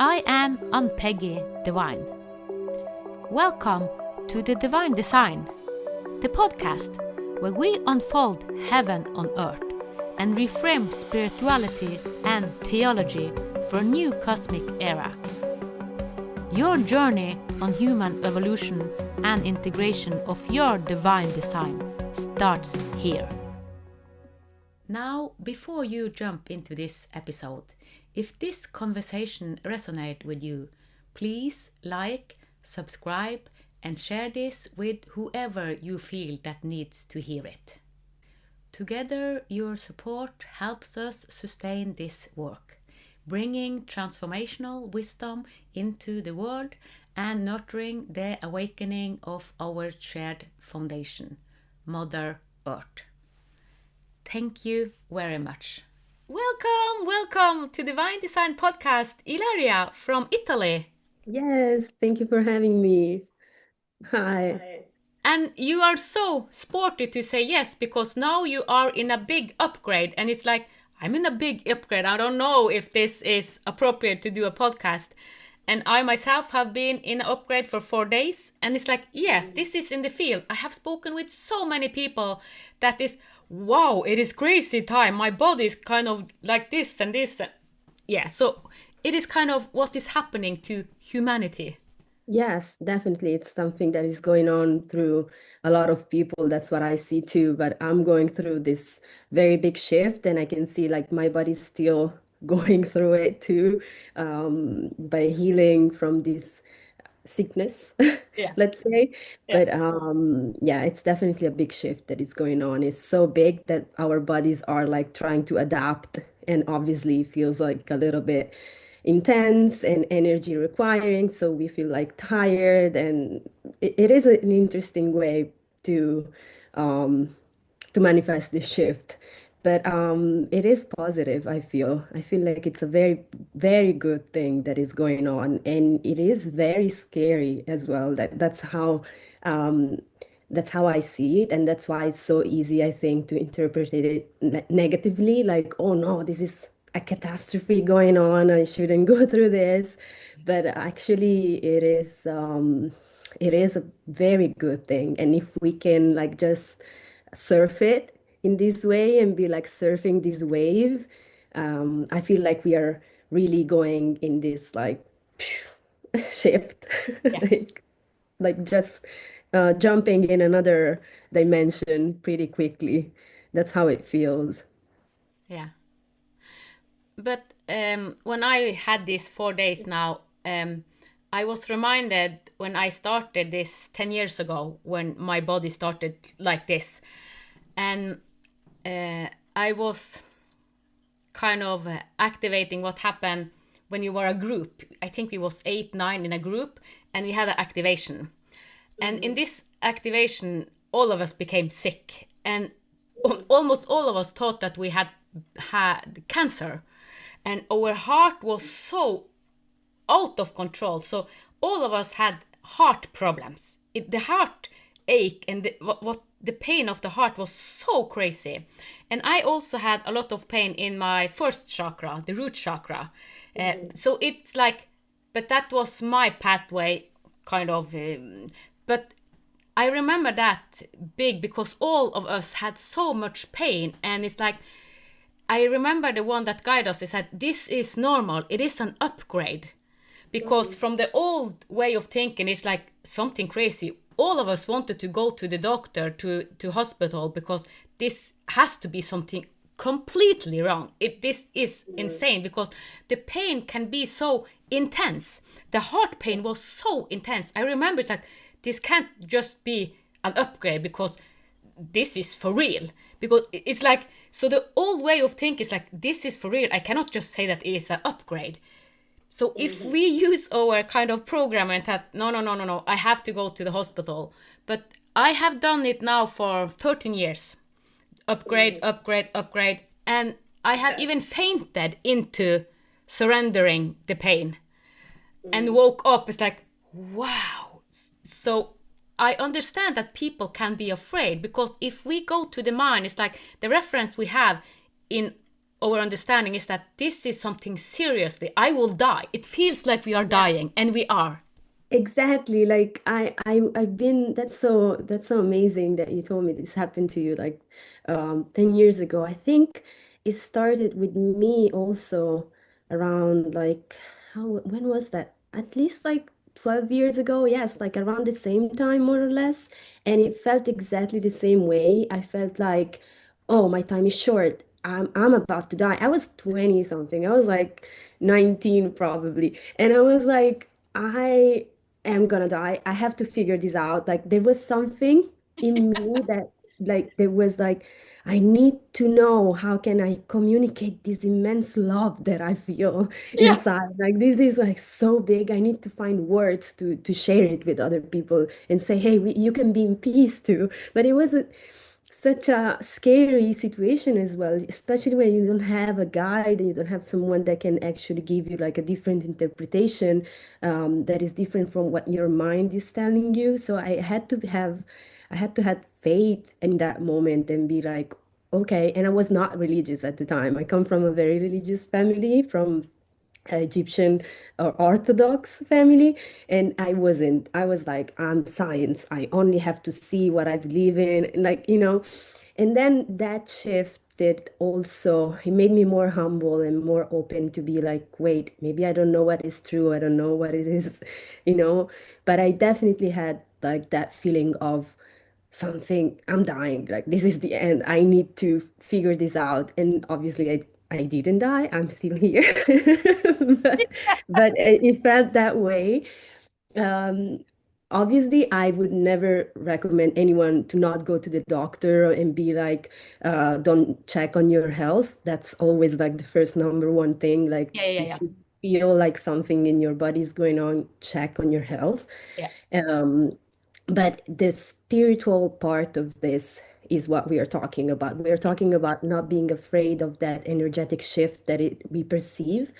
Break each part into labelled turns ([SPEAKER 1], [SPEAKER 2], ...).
[SPEAKER 1] I am Ann-Peggy Divine. Welcome to the Divine Design, the podcast where we unfold heaven on earth and reframe spirituality and theology for a new cosmic era. Your journey on human evolution and integration of your divine design starts here. Now, before you jump into this episode, if this conversation resonates with you, please like, subscribe, and share this with whoever you feel that needs to hear it. Together, your support helps us sustain this work, bringing transformational wisdom into the world and nurturing the awakening of our shared foundation, Mother Earth. Thank you very much. Welcome to Divine Design Podcast, Ilaria from Italy.
[SPEAKER 2] Yes, thank you for having me. Hi.
[SPEAKER 1] And you are so sporty to say yes, because now you are in a big upgrade, and it's like, I'm in a big upgrade. I don't know if this is appropriate to do a podcast. And I myself have been in an upgrade for 4 days, and it's like, yes, this is in the field. I have spoken with so many people that is, wow, it is crazy time. My body is kind of like this and this. Yeah, so it is kind of what is happening to humanity.
[SPEAKER 2] Yes, definitely. It's something that is going on through a lot of people. That's what I see too. But I'm going through this very big shift, and I can see like my body's still going through it too, by healing from this sickness,
[SPEAKER 1] Yeah.
[SPEAKER 2] let's say.
[SPEAKER 1] Yeah.
[SPEAKER 2] But yeah, it's definitely a big shift that is going on. It's so big that our bodies are like trying to adapt, and obviously feels like a little bit intense and energy requiring. So we feel like tired, and it is an interesting way to um, to manifest this shift. But it is positive, I feel. I feel like it's a very, very good thing that is going on. And it is very scary as well. Um, that's how I see it. And that's why it's so easy, I think, to interpret it negatively. Like, oh no, this is a catastrophe going on. I shouldn't go through this. But actually, it is a very good thing. And if we can like just surf it in this way and be like surfing this wave, I feel like we are really going in this like shift,
[SPEAKER 1] Yeah.
[SPEAKER 2] like just jumping in another dimension pretty quickly. That's how it feels.
[SPEAKER 1] Yeah. But when I had these 4 days now, I was reminded when I started this 10 years ago, when my body started like this. And I was kind of activating what happened when you were a group. I think we was 8, 9 in a group, and we had an activation. And in this activation, all of us became sick. And almost all of us thought that we had cancer. And our heart was so out of control. So all of us had heart problems. The heart ache and what the pain of the heart was so crazy. And I also had a lot of pain in my first chakra, the root chakra. So it's like, but that was my pathway, kind of. But I remember that big because all of us had so much pain, and it's like, I remember the one that guided us. They said, this is normal. It is an upgrade. Because from the old way of thinking, it's like something crazy. All of us wanted to go to the doctor, to hospital, because this has to be something completely wrong. This is insane, because the pain can be so intense. The heart pain was so intense. I remember it's like, this can't just be an upgrade, because this is for real. Because it's like, so the old way of thinking is like, this is for real. I cannot just say that it is an upgrade. So if we use our kind of program and that, no, I have to go to the hospital. But I have done it now for 13 years. Upgrade. And I have even fainted into surrendering the pain and woke up. It's like, wow. So I understand that people can be afraid, because if we go to the mind, it's like the reference we have in our understanding is that this is something seriously. I will die. It feels like we are dying, and we are.
[SPEAKER 2] Exactly. Like I've been that's so amazing that you told me this happened to you like 10 years ago. I think it started with me also around like how when was that? At least like 12 years ago. Yes, like around the same time more or less. And it felt exactly the same way. I felt like, oh, my time is short. I'm about to die. I was 20 something. I was like 19 probably. And I was like, I am gonna die. I have to figure this out. Like there was something in me that like there was like I need to know how can I communicate this immense love that I feel
[SPEAKER 1] Yeah.
[SPEAKER 2] inside. Like this is like so big. I need to find words to share it with other people and say, hey, you can be in peace too. But it was such a scary situation as well, especially when you don't have a guide and you don't have someone that can actually give you like a different interpretation that is different from what your mind is telling you. So I had to have faith in that moment and be like, okay. And I was not religious at the time. I come from a very religious family, from Egyptian or Orthodox family, and I wasn't. I was like, I'm science. I only have to see what I believe in, like, you know. And then that shifted also. It made me more humble and more open to be like, wait, maybe I don't know what is true. I don't know what it is, you know. But I definitely had like that feeling of something, I'm dying, like this is the end, I need to figure this out. And obviously I didn't die, I'm still here. but it felt that way. um Obviously I would never recommend anyone to not go to the doctor and be like don't check on your health. That's always like the first number one thing. Like
[SPEAKER 1] Yeah, yeah, yeah,
[SPEAKER 2] if you feel like something in your body is going on, check on your health.
[SPEAKER 1] yeah.
[SPEAKER 2] um but the spiritual part of this is what we are talking about. We are talking about not being afraid of that energetic shift that we perceive.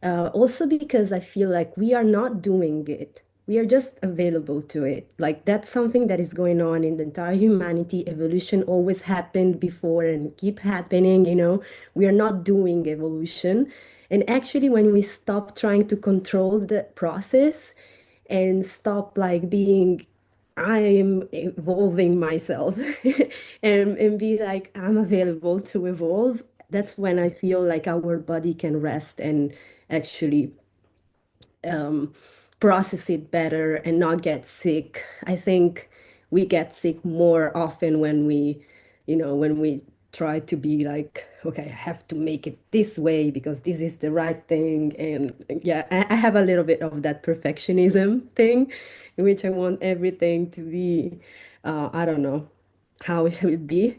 [SPEAKER 2] Also because I feel like we are not doing it. We are just available to it. Like that's something that is going on in the entire humanity. Evolution always happened before and keep happening, you know. We are not doing evolution. And actually, when we stop trying to control the process and stop like being I am evolving myself and be like I'm available to evolve. That's when I feel like our body can rest and actually um, process it better and not get sick. I think we get sick more often when when we try to be like, okay, I have to make it this way because this is the right thing. And yeah, I have a little bit of that perfectionism thing, in which I want everything to be, I don't know how it should be.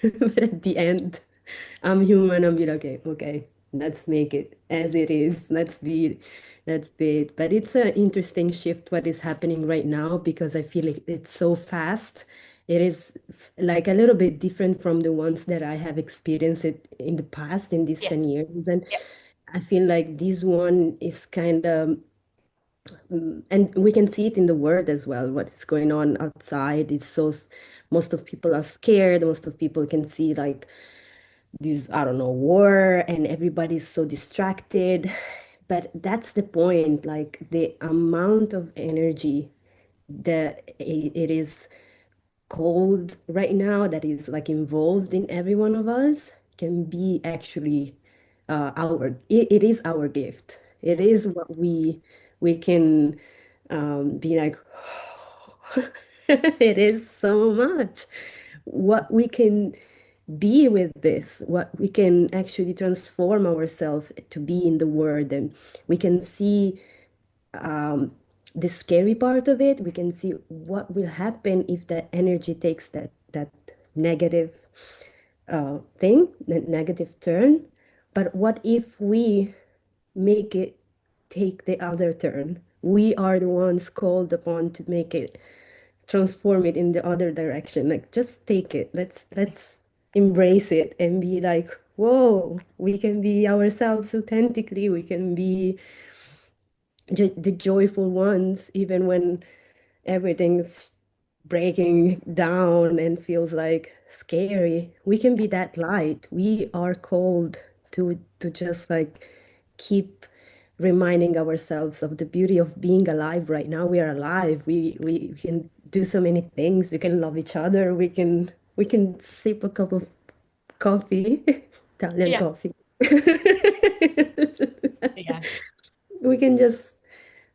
[SPEAKER 2] But at the end, I'm human. I'm be like, okay, okay, let's make it as it is. Let's be it. But it's an interesting shift what is happening right now because I feel like it's so fast. It is like a little bit different from the ones that I have experienced it in the past in these
[SPEAKER 1] Yes.
[SPEAKER 2] 10 years. And
[SPEAKER 1] Yeah.
[SPEAKER 2] I feel like this one is kind of, and we can see it in the world as well, what is going on outside. It's so, most of people are scared. Most of people can see like this, I don't know, war, and everybody's so distracted. But that's the point, like the amount of energy that it is cold right now that is like involved in every one of us can be actually it is our gift. It is what we can be like it is so much what we can be with this, what we can actually transform ourselves to be in the world. And we can see um, the scary part of it. We can see what will happen if that energy takes that negative thing, that negative turn. But what if we make it take the other turn? We are the ones called upon to make it transform it in the other direction. Like just take it. Let's embrace it and be like, whoa, we can be ourselves authentically. We can be the joyful ones, even when everything's breaking down and feels like scary. We can be that light. We are called to just like keep reminding ourselves of the beauty of being alive right now. We are alive. We can do so many things. We can love each other. We can sip a cup of coffee, Italian
[SPEAKER 1] Yeah.
[SPEAKER 2] coffee.
[SPEAKER 1] Yeah.
[SPEAKER 2] We can just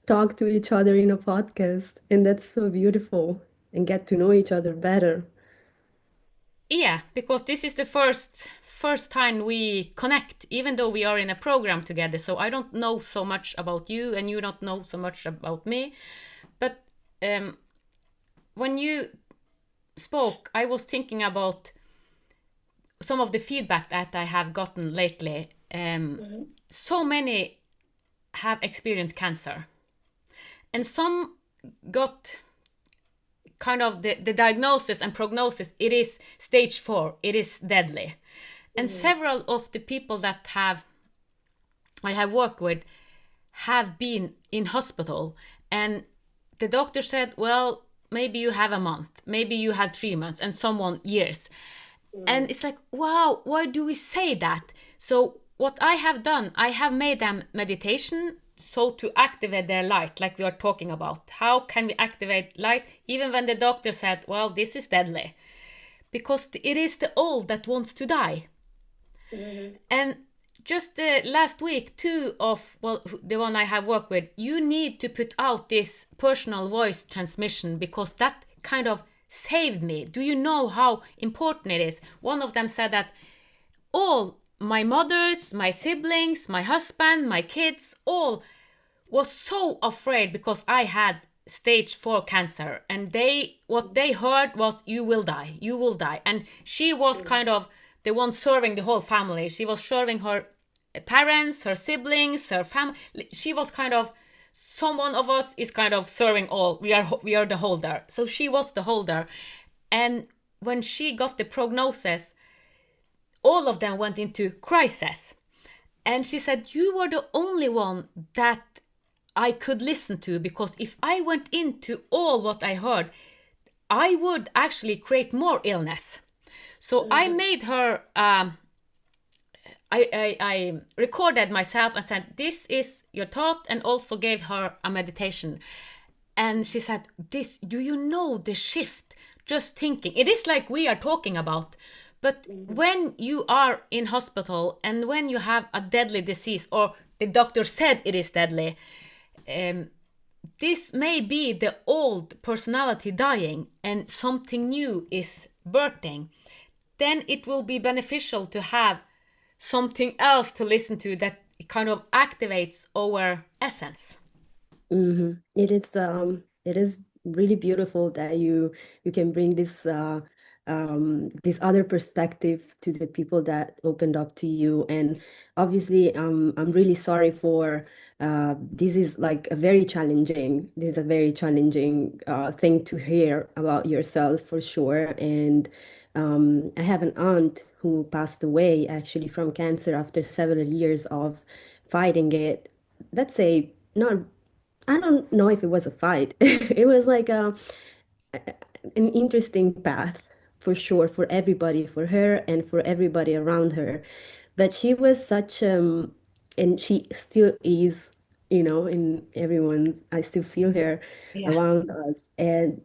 [SPEAKER 2] talk to each other in a podcast, and that's so beautiful, and get to know each other better.
[SPEAKER 1] Yeah, because this is the first time we connect, even though we are in a program together. So I don't know so much about you, and you don't know so much about me. But um, when you spoke, I was thinking about some of the feedback that I have gotten lately. So many have experienced cancer, and some got kind of the diagnosis and prognosis. It is stage 4, it is deadly. And several of the people that have I have worked with have been in hospital, and the doctor said, well, maybe you have a month, maybe you have 3 months, and someone years. And it's like, wow, why do we say that? So what I have done, I have made them meditation, so to activate their light, like we are talking about. How can we activate light even when the doctor said, well, this is deadly? Because it is the old that wants to die.
[SPEAKER 2] Mhm.
[SPEAKER 1] And just last week, two of, well, the one I have worked with, you need to put out this personal voice transmission because that kind of saved me. Do you know how important it is? One of them said that all my mothers, my siblings, my husband, my kids, all was so afraid because I had stage 4 cancer, and they what they heard was, you will die, you will die. And she was kind of the one serving the whole family. She was serving her parents, her siblings, her family. She was kind of, someone of us is kind of serving all. We are the holder. So she was the holder. And when she got the prognosis, all of them went into crisis. And she said, you were the only one that I could listen to, because if I went into all what I heard, I would actually create more illness. So I
[SPEAKER 2] Mhm.
[SPEAKER 1] made her, I recorded myself and said, this is your thought, and also gave her a meditation. And she said, this, do you know the shift? Just thinking. It is like we are talking about. But
[SPEAKER 2] Mhm.
[SPEAKER 1] when you are in hospital and when you have a deadly disease, or the doctor said it is deadly, um, this may be the old personality dying and something new is birthing. Then it will be beneficial to have something else to listen to that kind of activates our essence.
[SPEAKER 2] It is really beautiful that you can bring this other perspective to the people that opened up to you. And obviously, I'm really sorry for this is like a very challenging, this is a very challenging thing to hear about yourself for sure. And I have an aunt who passed away actually from cancer after several years of fighting it. Let's say not, I don't know if it was a fight. It was like an interesting path for sure, for everybody, for her and for everybody around her. But she was such and she still is, in everyone's, I still feel her
[SPEAKER 1] Yeah.
[SPEAKER 2] around us. And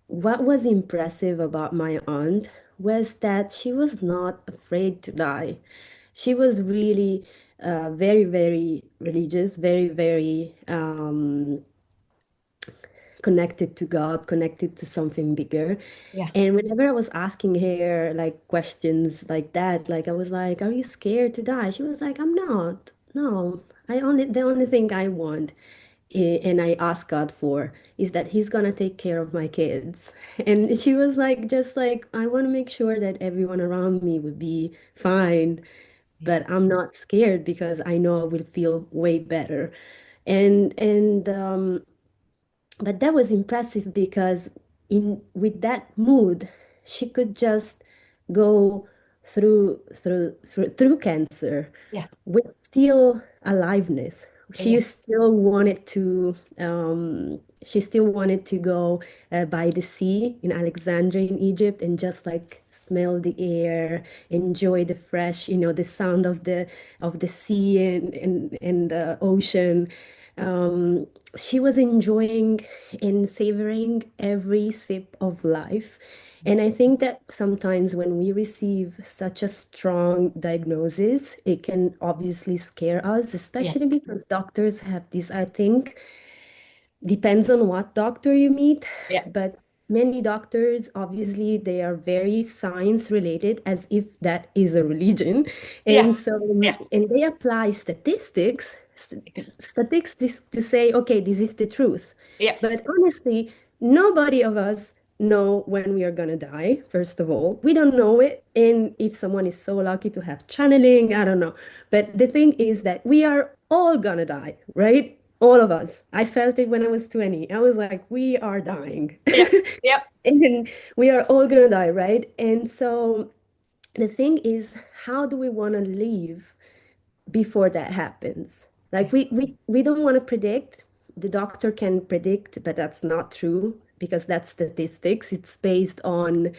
[SPEAKER 2] what was impressive about my aunt was that she was not afraid to die. She was really very, very religious, very, very connected to God, connected to something bigger.
[SPEAKER 1] Yeah.
[SPEAKER 2] And whenever I was asking her like questions like that, like I was like, "Are you scared to die?" She was like, "I'm not. No, the only thing I want, and I ask God for, is that He's gonna take care of my kids." And she was like, just like, "I want to make sure that everyone around me would be fine,
[SPEAKER 1] Yeah.
[SPEAKER 2] but I'm not scared because I know I will feel way better." And but that was impressive because in with that mood, she could just go through cancer
[SPEAKER 1] Yeah.
[SPEAKER 2] with still aliveness,
[SPEAKER 1] Yeah.
[SPEAKER 2] She still wanted to go by the sea in Alexandria in Egypt and just like smell the air, enjoy the fresh, the sound of the sea and the ocean. Um, she was enjoying and savoring every sip of life. And I think that sometimes when we receive such a strong diagnosis, it can obviously scare us,
[SPEAKER 1] Yeah.
[SPEAKER 2] especially because doctors have this, I think, depends on what doctor you meet,
[SPEAKER 1] Yeah.
[SPEAKER 2] but many doctors, obviously, they are very science related, as if that is a religion.
[SPEAKER 1] Yeah.
[SPEAKER 2] And so,
[SPEAKER 1] Yeah.
[SPEAKER 2] and they apply statistics to say, okay, this is the truth.
[SPEAKER 1] Yeah.
[SPEAKER 2] But honestly, nobody of us know when we are gonna die, first of all. We don't know it. And if someone is so lucky to have channeling, I don't know. But the thing is that we are all gonna die, right? All of us. I felt it when I was 20. I was like, we are dying.
[SPEAKER 1] Yeah. Yeah.
[SPEAKER 2] And we are all gonna die, right? And so the thing is, how do we want to live before that happens? Like
[SPEAKER 1] Yeah.
[SPEAKER 2] we don't want to predict. The doctor can predict, but that's not true because that's statistics. It's based on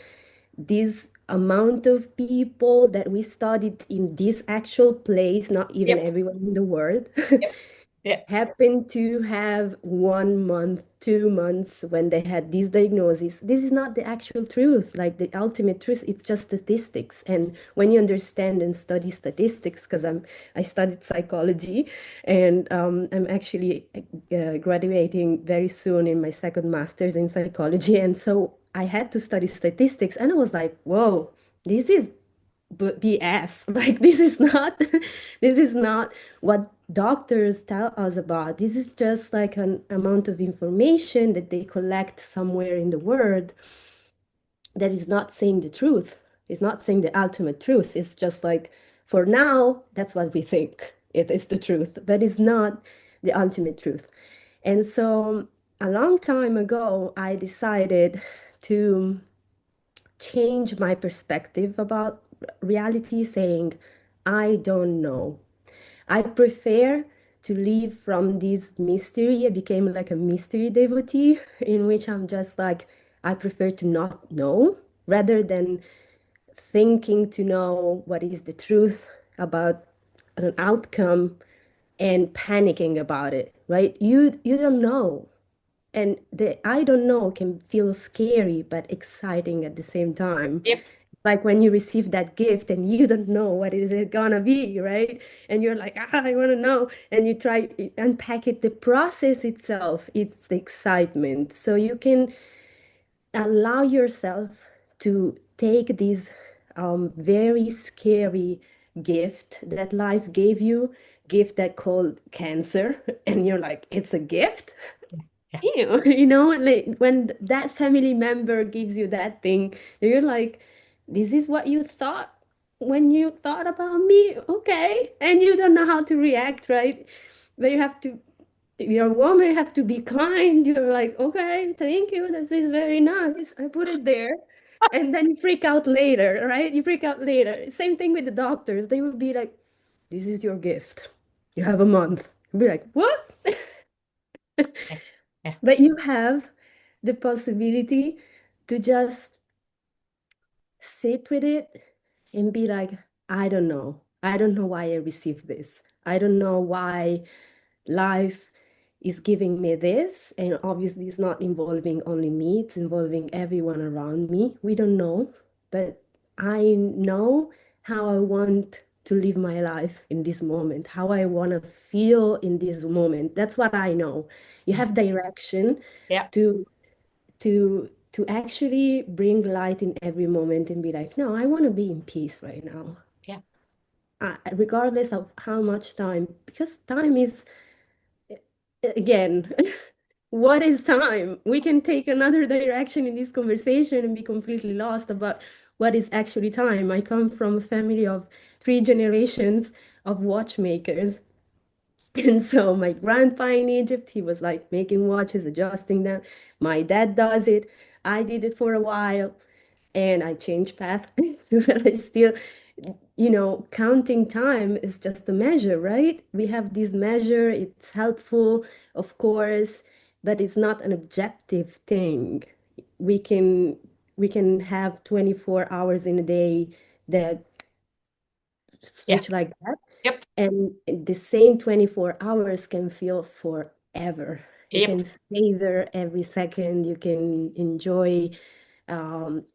[SPEAKER 2] this amount of people that we studied in this actual place, not even
[SPEAKER 1] Yep.
[SPEAKER 2] everyone in the world.
[SPEAKER 1] Yep. Yeah.
[SPEAKER 2] Happen to have 1 month, 2 months when they had these diagnoses. This is not the actual truth, like the ultimate truth. It's just statistics. And when you understand and study statistics, because I studied psychology, and I'm actually graduating very soon in my second master's in psychology, and so I had to study statistics, and I was like, whoa, this is BS. Like this is not what doctors tell us about. This is just like an amount of information that they collect somewhere in the world that is not saying the truth. It's not saying the ultimate truth. It's just like for now, that's what we think. It is the truth, but it's not the ultimate truth. And so a long time ago, I decided to change my perspective about reality, saying, I don't know. I prefer to live from this mystery. I became like a mystery devotee in which I'm just like, I prefer to not know rather than thinking to know what is the truth about an outcome and panicking about it, right? You don't know. And the I don't know can feel scary but exciting at the same time.
[SPEAKER 1] Yep.
[SPEAKER 2] Like when you receive that gift and you don't know what is it gonna be, right? And you're like, I want to know. And you try unpack it. The process itself, it's the excitement. So you can allow yourself to take this very scary gift that life gave you, gift that called cancer, and you're like, it's a gift?
[SPEAKER 1] Yeah.
[SPEAKER 2] Ew, like when that family member gives you that thing, you're like, this is what you thought when you thought about me, okay? And you don't know how to react, right? But you have to, you're a woman, you have to be kind. You're like, okay, thank you, this is very nice. I put it there. And then you freak out later, right? You freak out later. Same thing with the doctors. They would be like, this is your gift. You have a month. You'd be like, what?
[SPEAKER 1] Yeah. Yeah.
[SPEAKER 2] But you have the possibility to just sit with it and be like, I don't know. I don't know why I received this. I don't know why life is giving me this. And obviously, it's not involving only me, it's involving everyone around me. We don't know, but I know how I want to live my life in this moment, how I want to feel in this moment. That's what I know. You
[SPEAKER 1] Yeah.
[SPEAKER 2] have direction
[SPEAKER 1] Yeah.
[SPEAKER 2] to to actually bring light in every moment and be like, no, I want to be in peace right now,
[SPEAKER 1] Yeah.
[SPEAKER 2] regardless of how much time, because time is, again, what is time? We can take another direction in this conversation and be completely lost about what is actually time. I come from a family of 3 generations of watchmakers. And so my grandpa in Egypt, he was like making watches, adjusting them. My dad does it. I did it for a while and I changed path. But I still, counting time is just a measure, right? We have this measure, it's helpful, of course, but it's not an objective thing. We can we can have 24 hours in a day that
[SPEAKER 1] Yeah.
[SPEAKER 2] switch like that,
[SPEAKER 1] Yep.
[SPEAKER 2] and the same 24 hours can feel forever. You
[SPEAKER 1] Yep.
[SPEAKER 2] can savor every second, you can enjoy, um,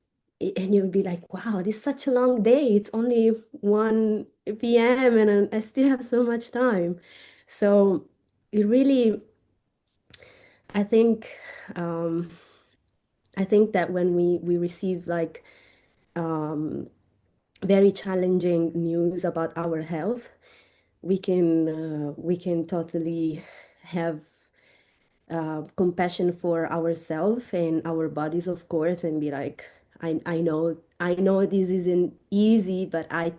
[SPEAKER 2] and you'll be like, wow, this is such a long day. It's only 1 p.m. and I still have so much time. So it really, I think, um, I think that when we receive like very challenging news about our health, we can totally have compassion for ourselves and our bodies, of course, and be like, I know this isn't easy, but I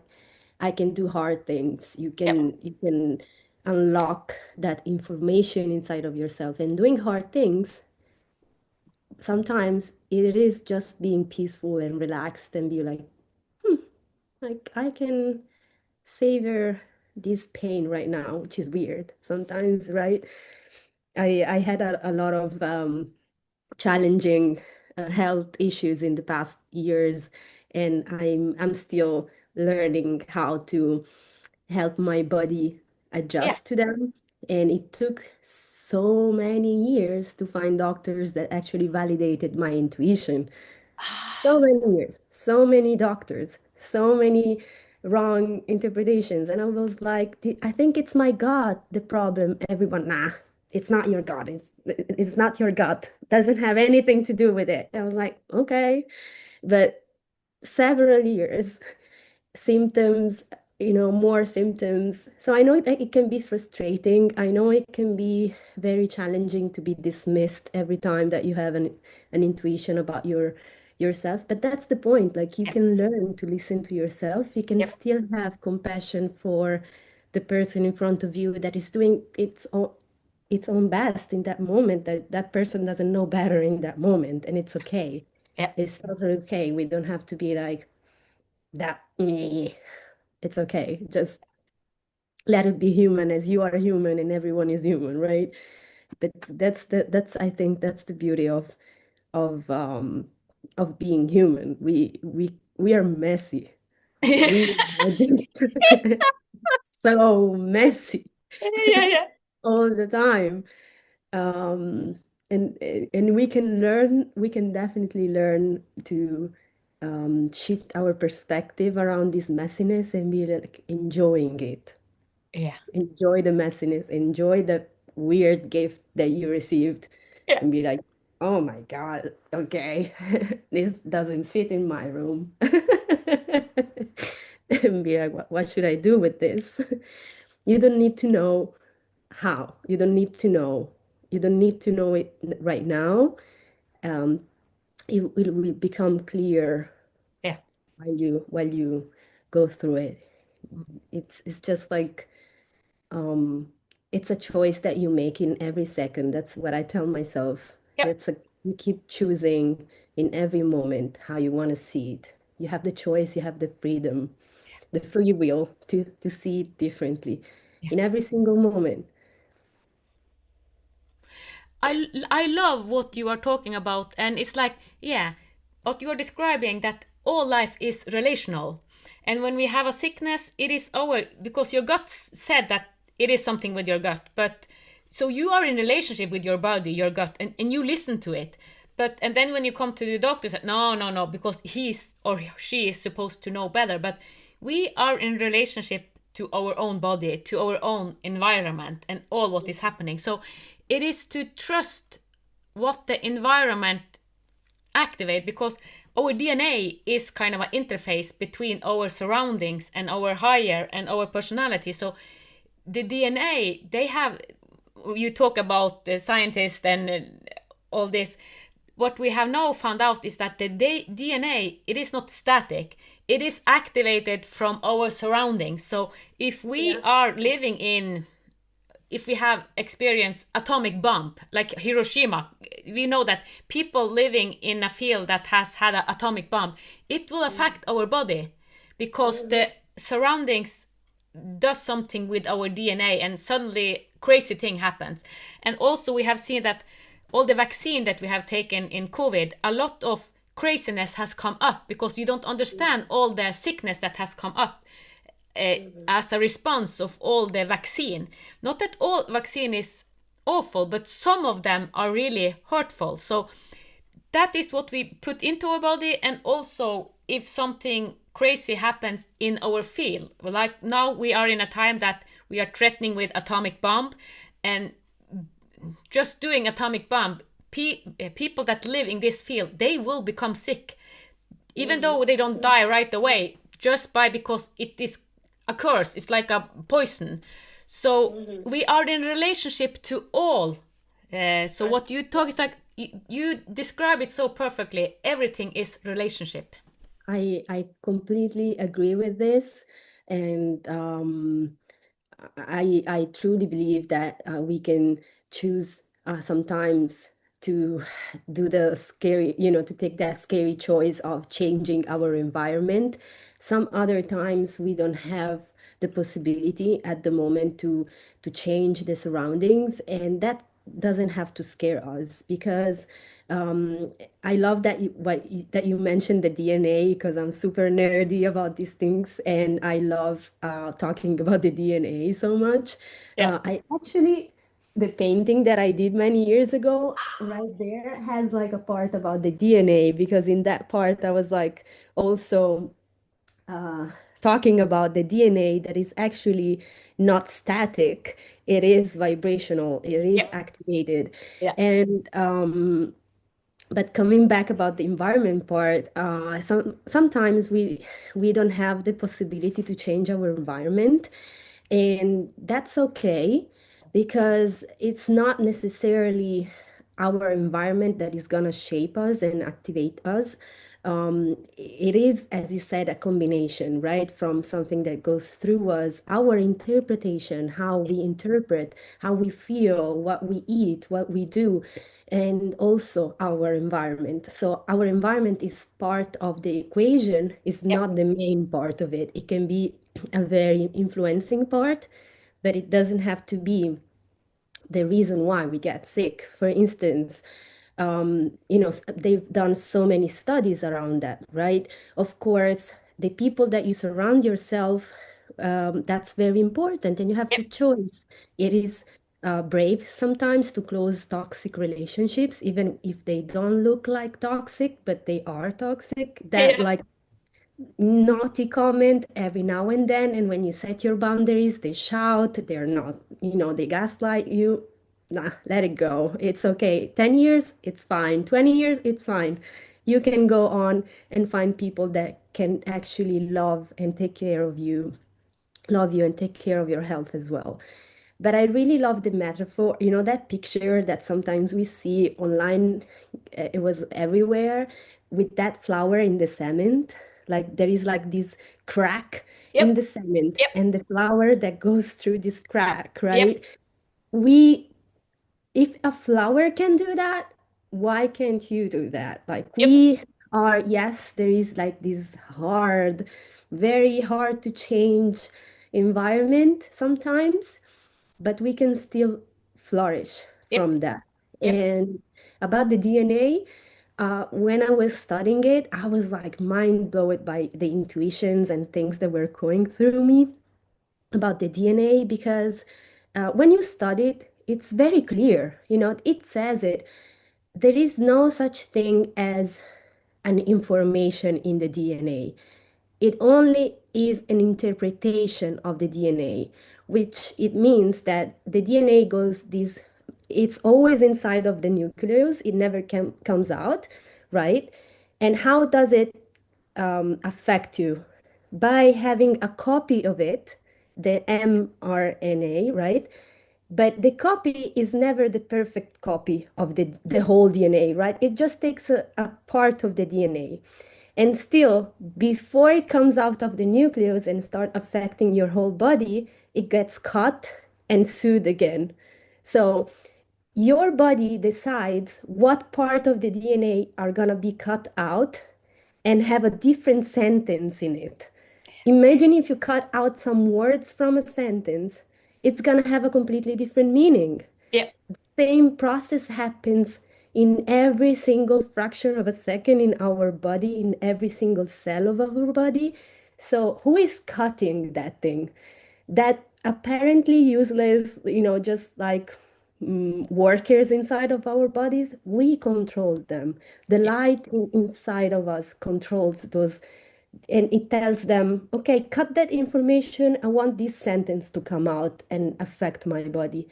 [SPEAKER 2] can do hard things. You
[SPEAKER 1] Yep.
[SPEAKER 2] can you can unlock that information inside of yourself, and doing hard things sometimes it is just being peaceful and relaxed and be like I can savor this pain right now, which is weird sometimes, right? I had a lot of challenging health issues in the past years, and I'm still learning how to help my body
[SPEAKER 1] Yeah.
[SPEAKER 2] adjust to them. And it took so many years to find doctors that actually validated my intuition. So
[SPEAKER 1] Ah,
[SPEAKER 2] many years, so many doctors, so many wrong interpretations. And I was like, I think it's my gut, the problem. Everyone, nah, it's not your gut. It's not your gut. Doesn't have anything to do with it. I was like, okay. But several years symptoms, more symptoms. So I know that it can be frustrating. I know it can be very challenging to be dismissed every time that you have an intuition about yourself. But that's the point. Like you
[SPEAKER 1] yep.
[SPEAKER 2] can learn to listen to yourself. You can
[SPEAKER 1] Yep.
[SPEAKER 2] still have compassion for the person in front of you that is doing its own best in that moment, that that person doesn't know better in that moment, and it's okay.
[SPEAKER 1] Yep.
[SPEAKER 2] It's totally okay. We don't have to be like that me. It's okay. Just let it be human as you are human and everyone is human, right? But that's I think that's the beauty of um of being human. We are messy. We are just so messy
[SPEAKER 1] Yeah. Yeah. Yeah.
[SPEAKER 2] all the time. Um and we can definitely learn to shift our perspective around this messiness and be like enjoying it.
[SPEAKER 1] Yeah.
[SPEAKER 2] Enjoy the messiness, enjoy the weird gift that you received,
[SPEAKER 1] Yeah.
[SPEAKER 2] and be like, oh my God, okay, this doesn't fit in my room. And be like, what should I do with this? You don't need to know how. You don't need to know. You don't need to know it right now. Um, it will become clear
[SPEAKER 1] Yeah.
[SPEAKER 2] while you go through it. It's just like um it's a choice that you make in every second. That's what I tell myself.
[SPEAKER 1] Yep.
[SPEAKER 2] It's a You keep choosing in every moment how you want to see it. You have the choice, you have the freedom, the free will to see it differently
[SPEAKER 1] Yeah.
[SPEAKER 2] in every single moment.
[SPEAKER 1] I love what you are talking about, and it's like, yeah, what you are describing, that all life is relational. And when we have a sickness, it is our, because your gut said that it is something with your gut, but so you are in relationship with your body, your gut, and you listen to it. But and then when you come to the doctor, say, no, no, no, because he's or she is supposed to know better. But we are in relationship to our own body, to our own environment, and all what is happening. So it is to trust what the environment activate, because our DNA is kind of an interface between our surroundings and our higher and our personality. So the DNA, they have, you talk about the scientists and all this. What we have now found out is that the DNA, it is not static. It is activated from our surroundings. So if we
[SPEAKER 2] Yeah.
[SPEAKER 1] are living in, if we have experienced atomic bomb like Hiroshima, we know that people living in a field that has had an atomic bomb, it will affect our body, because the
[SPEAKER 2] Mhm.
[SPEAKER 1] surroundings does something with our DNA, and suddenly crazy thing happens. And also we have seen that all the vaccine that we have taken in COVID, a lot of craziness has come up because you don't understand all the sickness that has come up as a response of all the vaccine. Not that all vaccine is awful, but some of them are really hurtful. So that is what we put into our body. And also if something crazy happens in our field, like now we are in a time that we are threatening with atomic bomb, and just doing atomic bomb, people that live in this field, they will become sick, even though they don't die right away, just by because it is a curse. It's like a poison. So we are in relationship to all. So what you talk is like you describe it so perfectly. Everything is relationship.
[SPEAKER 2] I completely agree with this, and I truly believe that we can choose sometimes to do the scary, to take that scary choice of changing our environment. Some other times we don't have the possibility at the moment to change the surroundings, and that doesn't have to scare us because um, I love that that you mentioned the DNA because I'm super nerdy about these things, and I love talking about the DNA so much.
[SPEAKER 1] Yeah.
[SPEAKER 2] I actually the painting that I did many years ago, right there, has like a part about the DNA because in that part I was like also uh, talking about the DNA that is actually not static. It is vibrational. It is
[SPEAKER 1] Yeah.
[SPEAKER 2] activated,
[SPEAKER 1] Yeah.
[SPEAKER 2] and but coming back about the environment part, sometimes we don't have the possibility to change our environment, and that's okay because it's not necessarily our environment that is gonna shape us and activate us. It is, as you said, a combination, right? From something that goes through us, our interpretation, how we interpret, how we feel, what we eat, what we do, and also our environment. So our environment is part of the equation, is
[SPEAKER 1] Yeah.
[SPEAKER 2] not the main part of it. It can be a very influencing part, but it doesn't have to be the reason why we get sick. For instance, they've done so many studies around that, right? Of course, the people that you surround yourself, that's very important, and you have
[SPEAKER 1] Yeah.
[SPEAKER 2] to choose. It is brave sometimes to close toxic relationships, even if they don't look like toxic, but they are toxic. That
[SPEAKER 1] Yeah.
[SPEAKER 2] like naughty comment every now and then, and when you set your boundaries they shout, they're not, they gaslight you. Nah, let it go, it's okay. 10 years it's fine, 20 years it's fine. You can go on and find people that can actually love you and take care of your health as well. But I really love the metaphor, that picture that sometimes we see online. It was everywhere with that flower in the cement. Like there is like this crack in
[SPEAKER 1] Yep.
[SPEAKER 2] the cement
[SPEAKER 1] Yep.
[SPEAKER 2] and the flower that goes through this crack,
[SPEAKER 1] Yep.
[SPEAKER 2] right? We, if a flower can do that, why can't you do that? Like
[SPEAKER 1] Yep.
[SPEAKER 2] we are, yes, there is like this hard, very hard to change environment sometimes, but we can still flourish
[SPEAKER 1] Yep.
[SPEAKER 2] from that.
[SPEAKER 1] Yep.
[SPEAKER 2] And about the DNA, when I was studying it, I was like mind blown by the intuitions and things that were going through me about the DNA because when you study it, it's very clear. It says it. There is no such thing as an information in the DNA. It only is an interpretation of the DNA, which it means that the DNA goes this, it's always inside of the nucleus, it never comes out, right? And how does it affect you? By having a copy of it, the mRNA, right? But the copy is never the perfect copy of the whole DNA, right? It just takes a part of the DNA. And still, before it comes out of the nucleus and start affecting your whole body, it gets cut and sewed again. So your body decides what part of the DNA are gonna be cut out and have a different sentence in it. Imagine if you cut out some words from a sentence, it's gonna have a completely different meaning.
[SPEAKER 1] Yeah.
[SPEAKER 2] Same process happens in every single fraction of a second in our body, in every single cell of our body. So who is cutting that thing? That apparently useless, just like workers inside of our bodies, we control them. The
[SPEAKER 1] Yeah.
[SPEAKER 2] light inside of us controls those, and it tells them, okay, cut that information. I want this sentence to come out and affect my body.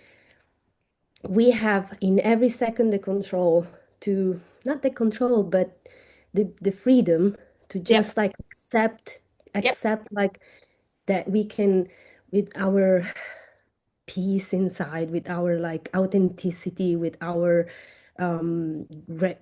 [SPEAKER 2] We have in every second the control to, not the control, but the freedom to
[SPEAKER 1] Yeah.
[SPEAKER 2] just like
[SPEAKER 1] Yeah.
[SPEAKER 2] accept like that we can, with our peace inside, with our like authenticity, with our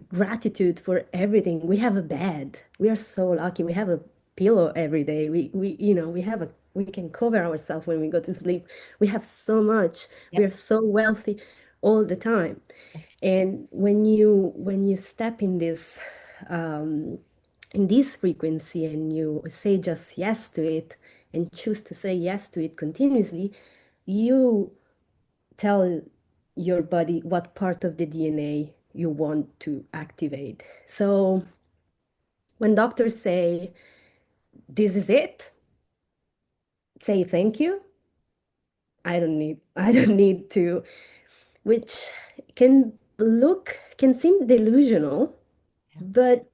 [SPEAKER 2] gratitude for everything. We have a bed. We are so lucky. We have a pillow every day. We have a, we can cover ourselves when we go to sleep. We have so much.
[SPEAKER 1] Yeah.
[SPEAKER 2] We are so wealthy all the time. And when you step um, in this frequency and you say just yes to it and choose to say yes to it continuously, you tell your body what part of the DNA you want to activate. So when doctors say, this is it, say thank you. I don't need to, which can seem delusional,
[SPEAKER 1] Yeah.
[SPEAKER 2] but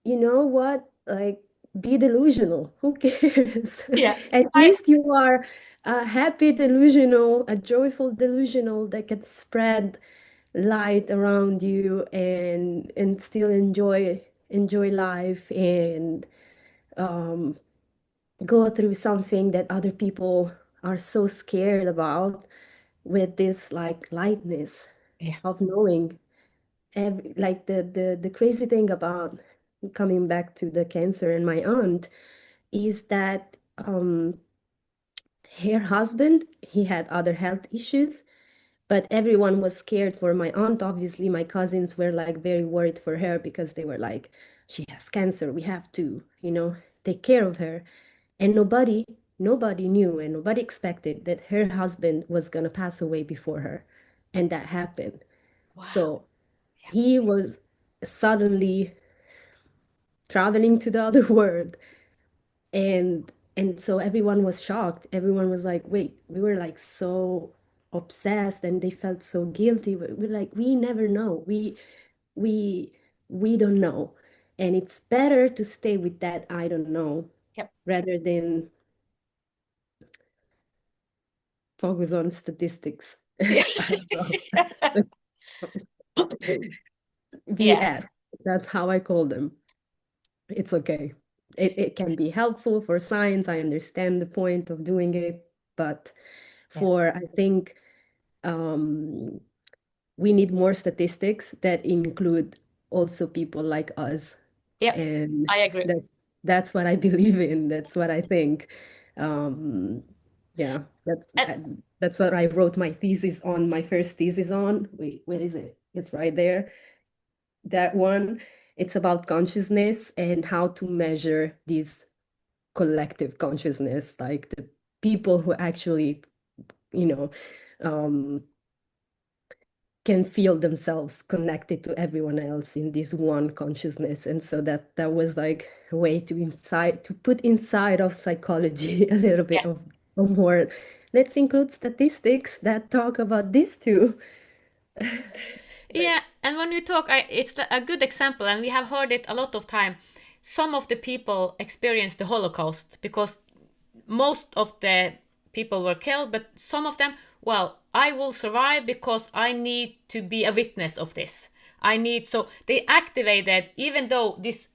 [SPEAKER 2] you know what? Like, be delusional. Who cares?
[SPEAKER 1] Yeah.
[SPEAKER 2] At
[SPEAKER 1] I
[SPEAKER 2] least you are a happy delusional, a joyful delusional that can spread light around you and still enjoy life and um, go through something that other people are so scared about with this like lightness
[SPEAKER 1] yeah.
[SPEAKER 2] of knowing like the crazy thing about coming back to the cancer and my aunt is that her husband, he had other health issues, but everyone was scared for my aunt. Obviously, my cousins were like very worried for her because they were like, she has cancer, we have to, take care of her. And nobody knew and nobody expected that her husband was gonna pass away before her. And that happened.
[SPEAKER 1] Wow.
[SPEAKER 2] So
[SPEAKER 1] Yeah.
[SPEAKER 2] he was suddenly traveling to the other world, and so everyone was shocked. Everyone was like, wait, we were like so obsessed and they felt so guilty. We're like, we never know. We we don't know. And it's better to stay with that I don't know
[SPEAKER 1] Yep.
[SPEAKER 2] rather than focus on statistics.
[SPEAKER 1] Yeah.
[SPEAKER 2] I don't know.
[SPEAKER 1] Yeah.
[SPEAKER 2] BS. That's how I call them. It's okay. It can be helpful for science. I understand the point of doing it, but
[SPEAKER 1] Yeah.
[SPEAKER 2] for, I think, um, we need more statistics that include also people like us.
[SPEAKER 1] Yep.
[SPEAKER 2] And
[SPEAKER 1] I agree.
[SPEAKER 2] that's what I believe in. That's what I think. Um, yeah,
[SPEAKER 1] And
[SPEAKER 2] that's what I wrote my thesis on, my first thesis on. Wait, where is it? It's right there. That one, it's about consciousness and how to measure this collective consciousness, like the people who actually, you know, um, can feel themselves connected to everyone else in this one consciousness. And so that was like a way to put inside of psychology a little bit
[SPEAKER 1] yeah.
[SPEAKER 2] of more. Let's include statistics that talk about this too.
[SPEAKER 1] Yeah, and when you talk, it's a good example, and we have heard it a lot of time. Some of the people experienced the Holocaust because most of the people were killed, but some of them, well, I will survive because I need to be a witness of this. I need, so they activated, even though this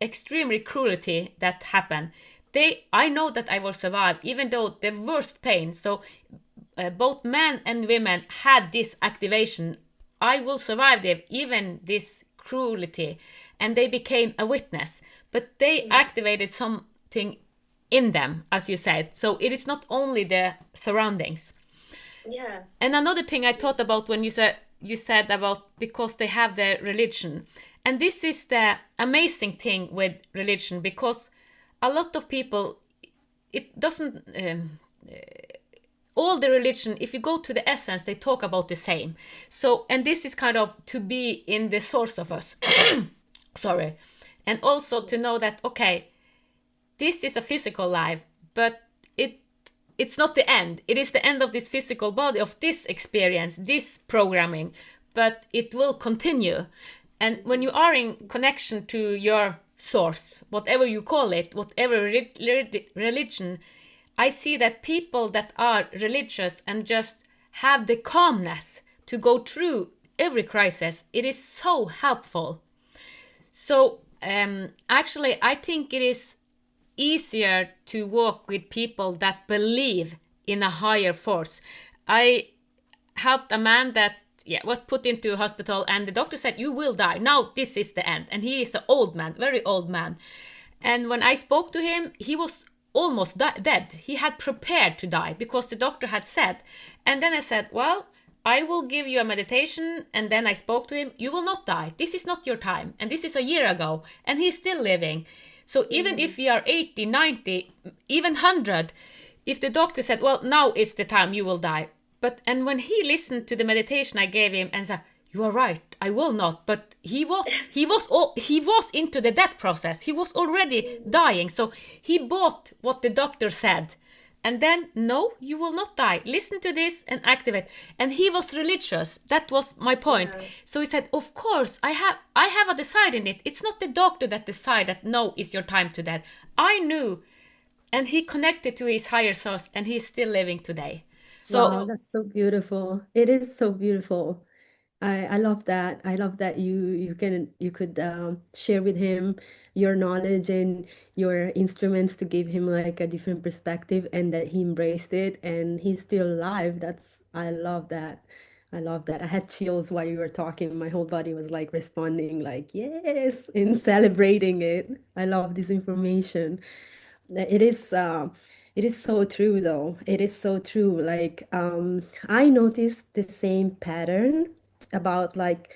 [SPEAKER 1] extremely cruelty that happened, I know that I will survive, even though the worst pain. So both men and women had this activation. I will survive even this cruelty, and they became a witness. But they activated something in them, as you said. So it is not only the surroundings.
[SPEAKER 2] Yeah.
[SPEAKER 1] And another thing I thought about when you said about because they have their religion, and this is the amazing thing with religion because a lot of people it doesn't all the religion, if you go to the essence, they talk about the same. So, and this is kind of to be in the source of us. Sorry. And also to know that, okay, this is a physical life, but it it's not the end. It is the end of this physical body, of this experience, this programming, but it will continue. And when you are in connection to your source, whatever you call it, whatever religion, I see that people that are religious and just have the calmness to go through every crisis, it is so helpful. So actually, I think it is easier to walk with people that believe in a higher force. I helped a man that, yeah, was put into a hospital, and the doctor said, "You will die. Now this is the end." And he is an old man, very old man. And when I spoke to him, he was almost dead. He had prepared to die because the doctor had said. And then I said, "Well, I will give you a meditation." And then I spoke to him, "You will not die. This is not your time." And this is a year ago. And he's still living. So even if we are 80, 90, even 100, if the doctor said, "Well, now is the time you will die." But, and when he listened to the meditation I gave him and said, "You are right, I will not," but he was into the death process. He was already dying. So he bought what the doctor said. And then, "No, you will not die. Listen to this and activate." And he was religious. That was my point.
[SPEAKER 2] Yeah.
[SPEAKER 1] So he said, "Of course, I have a decide in it. It's not the doctor that decide that no, it's your time to death." I knew, and he connected to his higher source, and he's still living today.
[SPEAKER 2] Wow,
[SPEAKER 1] So
[SPEAKER 2] that's so beautiful. It is so beautiful. I love that. I love that you could share with him your knowledge and your instruments to give him like a different perspective, and that he embraced it and he's still alive. That's I love that. I love that. I had chills while you were talking. My whole body was like responding like yes and celebrating it. I love this information. It is it is so true though. It is so true. Like I noticed the same pattern about like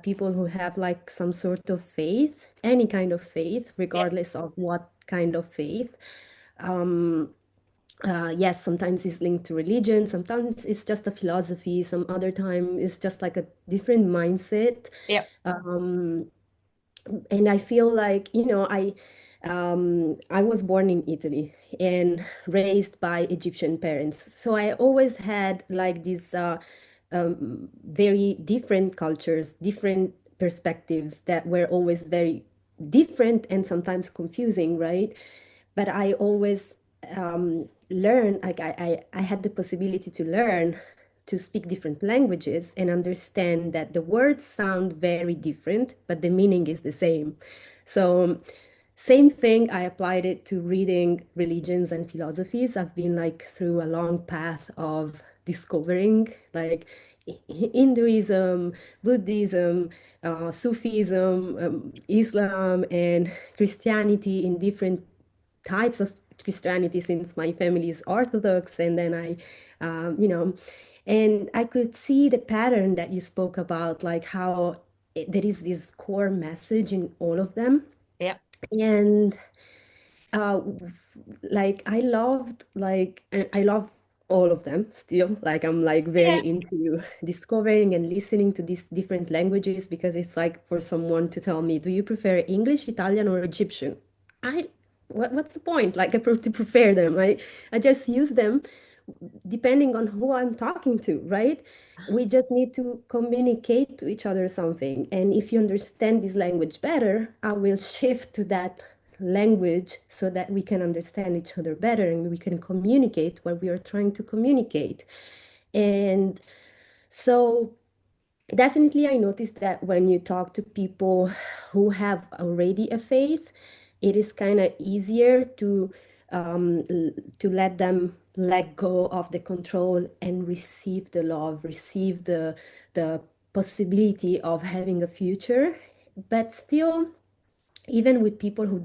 [SPEAKER 2] people who have like some sort of faith, any kind of faith,
[SPEAKER 1] yeah,
[SPEAKER 2] regardless of what kind of faith. Um, yes, sometimes it's linked to religion, sometimes it's just a philosophy, some other time it's just like a different mindset.
[SPEAKER 1] yeah,
[SPEAKER 2] Um, and I feel like, I was born in Italy and raised by Egyptian parents. So I always had like these very different cultures, different perspectives that were always very different and sometimes confusing, right? But I always learn, like I had the possibility to learn to speak different languages and understand that the words sound very different, but the meaning is the same. So, same thing, I applied it to reading religions and philosophies. I've been like through a long path of discovering like Hinduism, Buddhism, Sufism, Islam, and Christianity in different types of Christianity since my family is Orthodox, and then and I could see the pattern that you spoke about, like how there is this core message in all of them,
[SPEAKER 1] yeah,
[SPEAKER 2] and uh, like I love all of them still. Like I'm like very
[SPEAKER 1] yeah,
[SPEAKER 2] into discovering and listening to these different languages because it's like for someone to tell me, do you prefer English, Italian, or Egyptian? I what's the point? Like to prefer them. I just use them depending on who I'm talking to, right? We just need to communicate to each other something. And if you understand this language better, I will shift to that language so that we can understand each other better and we can communicate what we are trying to communicate. And so definitely, I noticed that when you talk to people who have already a faith, it is kind of easier to let them let go of the control and receive the love, receive the possibility of having a future. But still, even with people um,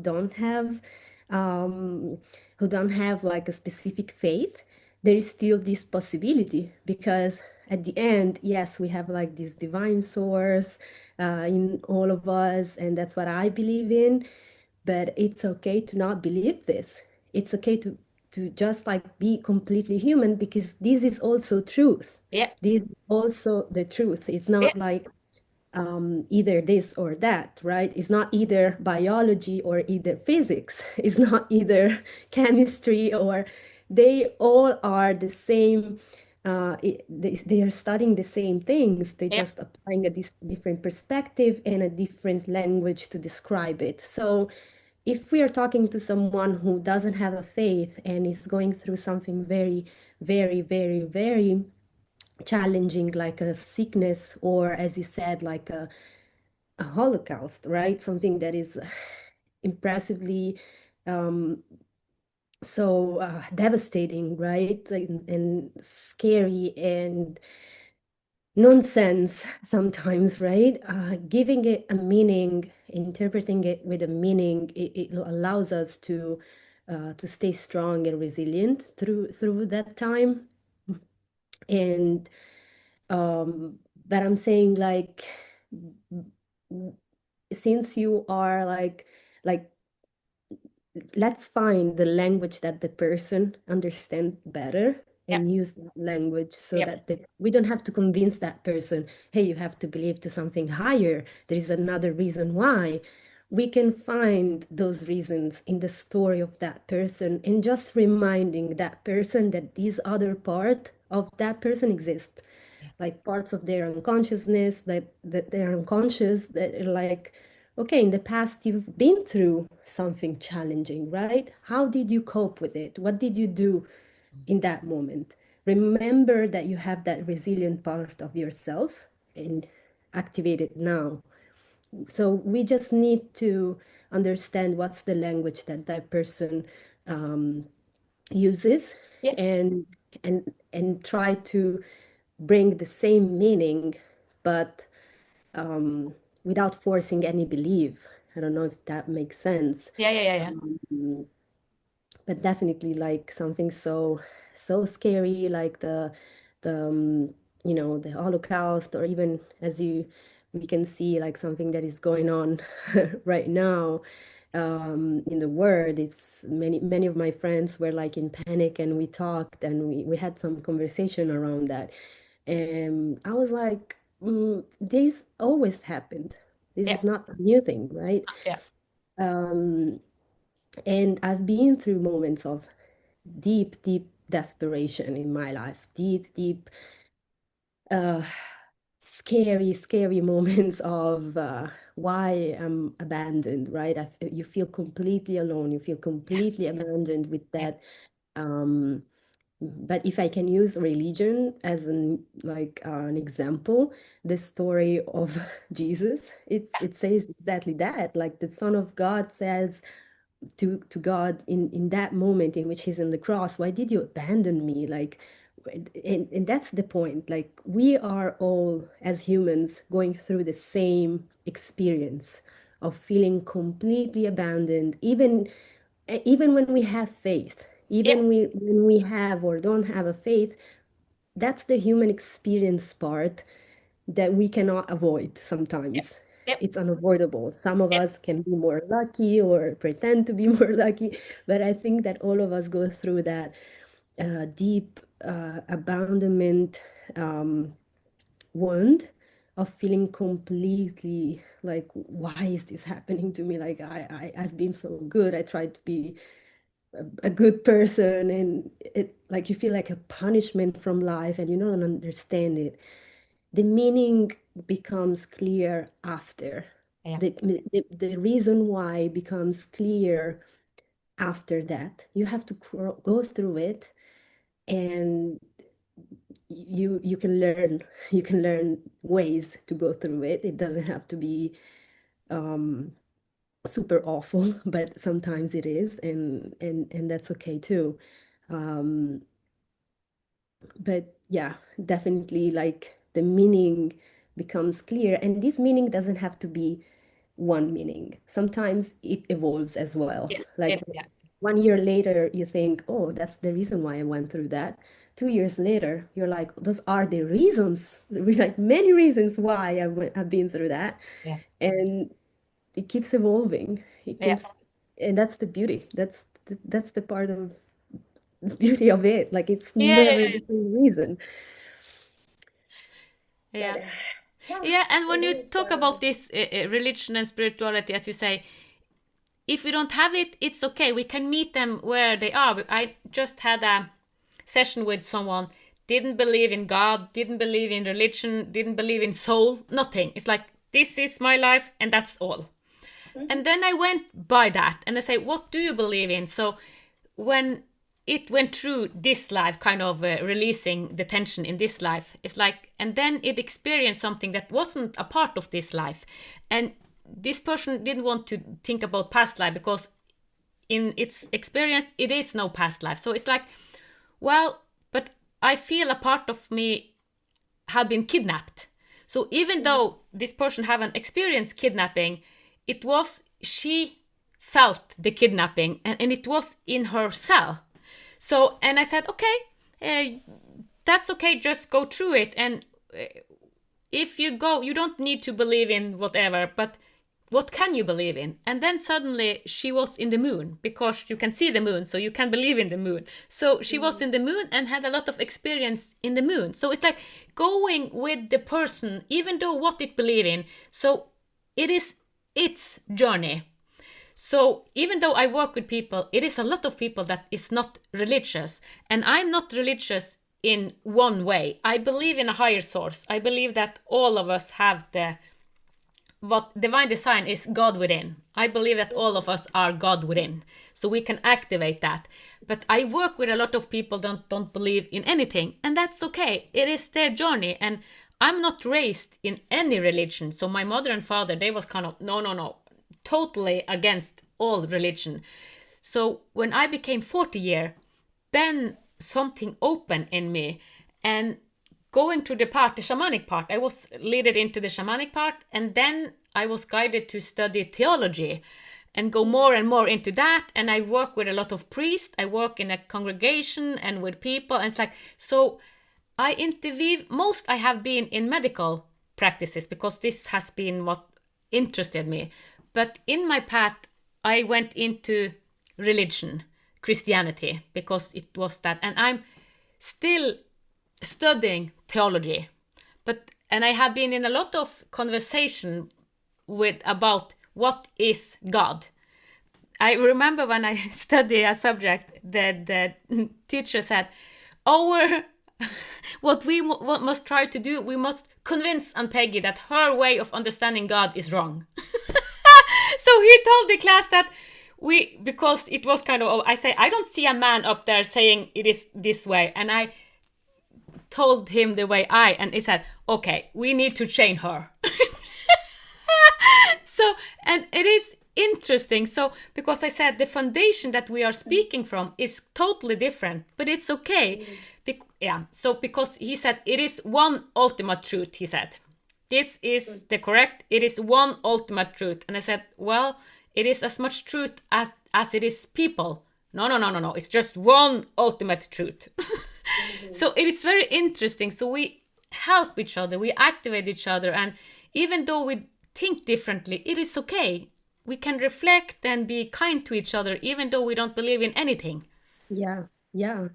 [SPEAKER 2] who don't have like a specific faith, there is still this possibility because at the end, yes, we have like this divine source in all of us, and that's what I believe in. But it's okay to not believe this. It's okay to to just like be completely human, because this is also truth.
[SPEAKER 1] Yeah.
[SPEAKER 2] This is also the truth. It's
[SPEAKER 1] Yeah.
[SPEAKER 2] not like either this or that, right? It's not either biology or either physics. It's not either chemistry or they all are the same. They are studying the same things. They're
[SPEAKER 1] Yeah.
[SPEAKER 2] just applying a different perspective and a different language to describe it. So if we are talking to someone who doesn't have a faith and is going through something very, very, very, very challenging, like a sickness, or as you said, like a holocaust, right? Something that is impressively so devastating, right? And scary and nonsense sometimes, right? Giving it a meaning, interpreting it with a meaning, it allows us to stay strong and resilient through that time. And but I'm saying like since you are like let's find the language that the person understands better
[SPEAKER 1] Yeah.
[SPEAKER 2] and use that language so
[SPEAKER 1] Yeah.
[SPEAKER 2] that we don't have to convince that person, hey, you have to believe to something higher. There is another reason why. We can find those reasons in the story of that person and just reminding that person that this other part of that person exists,
[SPEAKER 1] Yeah.
[SPEAKER 2] like parts of their unconsciousness that they're unconscious, that are like, okay, in the past you've been through something challenging, right? How did you cope with it? What did you do in that moment? Remember that you have that resilient part of yourself and activate it now. So we just need to understand what's the language that that person uses,
[SPEAKER 1] Yeah.
[SPEAKER 2] and and try to bring the same meaning, but without forcing any belief. I don't know if that makes sense.
[SPEAKER 1] Yeah. Yeah. Yeah.
[SPEAKER 2] But definitely like something so scary like the the Holocaust, or even as you we can see like something that is going on right now in the world. It's many of my friends were like in panic, and we talked and we had some conversation around that, and I was like, this always happened. This
[SPEAKER 1] Yeah.
[SPEAKER 2] is not a new thing, right?
[SPEAKER 1] Yeah.
[SPEAKER 2] um and I've been through moments of deep desperation in my life, deep uh scary moments of why I'm abandoned, right? You feel completely alone, you feel completely abandoned with
[SPEAKER 1] Yeah.
[SPEAKER 2] that. um but if I can use religion as an example, the story of Jesus, it says exactly that. Like the Son of God says to God in that moment in which he's on the cross, why did you abandon me? Like, and that's the point. Like we are all as humans going through the same experience of feeling completely abandoned, even when we have faith,
[SPEAKER 1] Yeah.
[SPEAKER 2] even when we have or don't have a faith. That's the human experience part that we cannot avoid
[SPEAKER 1] Yeah.
[SPEAKER 2] sometimes.
[SPEAKER 1] Yeah.
[SPEAKER 2] It's unavoidable. Some of
[SPEAKER 1] Yeah.
[SPEAKER 2] us can be more lucky or pretend to be more lucky, but I think that all of us go through that deep abandonment wound of feeling completely like, why is this happening to me? Like I've been so good. I tried to be a good person, and it like you feel like a punishment from life and you don't understand it. The meaning becomes clear after.
[SPEAKER 1] Yeah.
[SPEAKER 2] The reason why becomes clear after that. You have to go through it, and you can learn you can learn ways to go through it. It doesn't have to be super awful, but sometimes it is, and that's okay too. Um, but yeah, definitely like the meaning becomes clear, and this meaning doesn't have to be one meaning. Sometimes it evolves as well.
[SPEAKER 1] Yeah.
[SPEAKER 2] Like
[SPEAKER 1] Yeah. Yeah.
[SPEAKER 2] 1 year later, you think, oh, that's the reason why I went through that. 2 years later, you're like, those are the reasons. There were like many reasons why I've been through that.
[SPEAKER 1] Yeah.
[SPEAKER 2] And it keeps evolving. It
[SPEAKER 1] Yeah.
[SPEAKER 2] keeps, and that's the beauty. That's the part of the beauty of it. Like it's
[SPEAKER 1] Yeah, yeah,
[SPEAKER 2] never the same reason. But
[SPEAKER 1] yeah.
[SPEAKER 2] yeah,
[SPEAKER 1] Yeah, and when
[SPEAKER 2] it
[SPEAKER 1] you
[SPEAKER 2] is.
[SPEAKER 1] talk about this religion and spirituality, as you say, if we don't have it, it's okay. We can meet them where they are. I just had a session with someone, didn't believe in God, didn't believe in religion, didn't believe in soul, nothing. It's like, this is my life and that's all.
[SPEAKER 2] Mhm.
[SPEAKER 1] And then I went by that and I say, what do you believe in? So when it went through this life, kind of releasing the tension in this life, it's like, and then it experienced something that wasn't a part of this life. And this person didn't want to think about past life because in its experience, it is no past life. So it's like, well, but I feel a part of me had been kidnapped. So even though this person haven't experienced kidnapping, it was she felt the kidnapping and it was in her cell. So and I said, okay, that's okay. Just go through it, and if you go, you don't need to believe in whatever, but what can you believe in? And then suddenly she was in the moon because you can see the moon, so you can believe in the moon. So she was in the moon and had a lot of experience in the moon. So it's like going with the person, even though what it believe in. So it is its journey. So even though I work with people, it is a lot of people that is not religious, and I'm not religious in one way. I believe in a higher source. I believe that all of us have the what divine design is God within. I believe that all of us are God within, so we can activate that. But I work with a lot of people that don't believe in anything, and that's okay. It is their journey, and I'm not raised in any religion. So my mother and father, they was kind of no, no, no, totally against all religion. So when I became 40 year, then something opened in me, and going to the part, the shamanic part, I was led into the shamanic part, and then I was guided to study theology and go more and more into that. And I work with a lot of priests. I work in a congregation and with people, and it's like, so I interweave. Most I have been in medical practices because this has been what interested me. But in my path, I went into religion, Christianity, because it was that. And I'm still studying theology. But and I have been in a lot of conversation with about what is God. I remember when I studied a subject that the teacher said, our what we must try to do, we must convince Ann-Peggy that her way of understanding God is wrong. So he told the class that we, because it was kind of, I say, I don't see a man up there saying it is this way. And I told him the way and he said, okay, we need to change her. So, and it is interesting. So, because I said the foundation that we are speaking from is totally different, but it's okay. Yeah. So, because he said it is one ultimate truth, he said, this is the correct, it is one ultimate truth. And I said, well, it is as much truth as it is people. No, no, no, no, no. It's just one ultimate truth. So it is very interesting. So we help each other, we activate each other, and even though we think differently, it is okay. We can reflect and be kind to each other, even though we don't believe in anything.
[SPEAKER 2] Yeah, yeah.